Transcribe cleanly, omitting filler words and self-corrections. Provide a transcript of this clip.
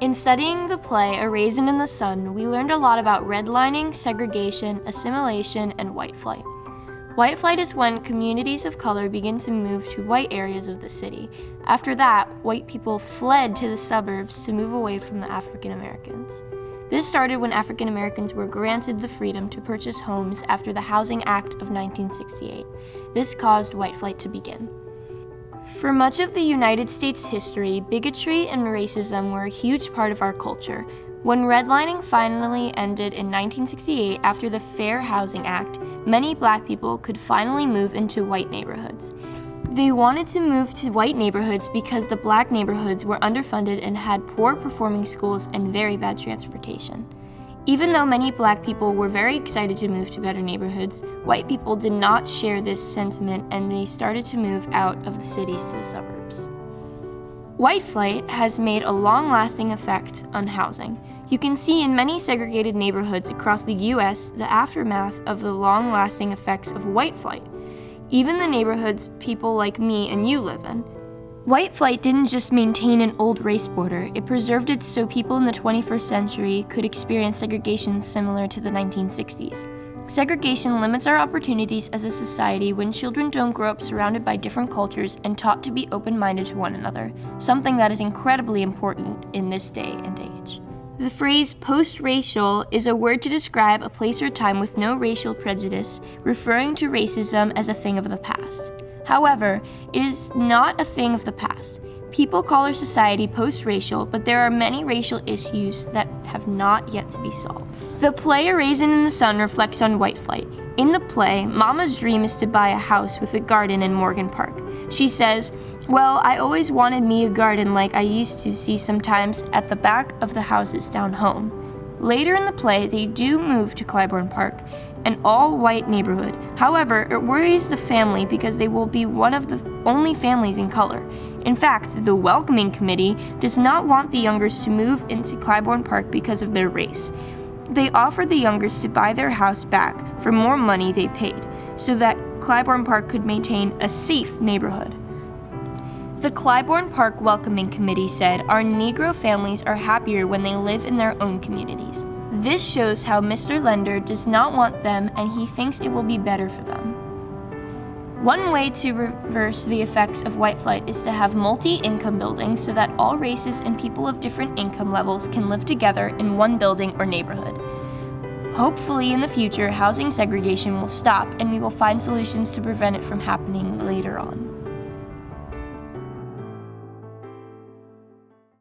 In studying the play A Raisin in the Sun, we learned a lot about redlining, segregation, assimilation, and white flight. White flight is when communities of color begin to move to white areas of the city. After that, white people fled to the suburbs to move away from the African Americans. This started when African Americans were granted the freedom to purchase homes after the Housing Act of 1968. This caused white flight to begin. For much of the United States history, bigotry and racism were a huge part of our culture. When redlining finally ended in 1968 after the Fair Housing Act, many black people could finally move into white neighborhoods. They wanted to move to white neighborhoods because the black neighborhoods were underfunded and had poor performing schools and very bad transportation. Even though many black people were very excited to move to better neighborhoods, white people did not share this sentiment and they started to move out of the cities to the suburbs. White flight has made a long-lasting effect on housing. You can see in many segregated neighborhoods across the U.S. the aftermath of the long-lasting effects of white flight, even the neighborhoods people like me and you live in. White flight didn't just maintain an old race border, it preserved it so people in the 21st century could experience segregation similar to the 1960s. Segregation limits our opportunities as a society when children don't grow up surrounded by different cultures and taught to be open-minded to one another, something that is incredibly important in this day and age. The phrase post-racial is a word to describe a place or time with no racial prejudice, referring to racism as a thing of the past. However, it is not a thing of the past. People call our society post-racial, but there are many racial issues that have not yet to be solved. The play A Raisin in the Sun reflects on white flight. In the play, Mama's dream is to buy a house with a garden in Morgan Park. She says, "Well, I always wanted me a garden like I used to see sometimes at the back of the houses down home." Later in the play, they do move to Clybourne Park, an all-white neighborhood. However, it worries the family because they will be one of the only families in color. In fact, the welcoming committee does not want the Youngers to move into Clybourne Park because of their race. They offered the Youngers to buy their house back for more money they paid, so that Clybourne Park could maintain a safe neighborhood. The Clybourne Park Welcoming Committee said our Negro families are happier when they live in their own communities. This shows how Mr. Lender does not want them and he thinks it will be better for them. One way to reverse the effects of white flight is to have multi-income buildings so that all races and people of different income levels can live together in one building or neighborhood. Hopefully in the future, housing segregation will stop and we will find solutions to prevent it from happening later on.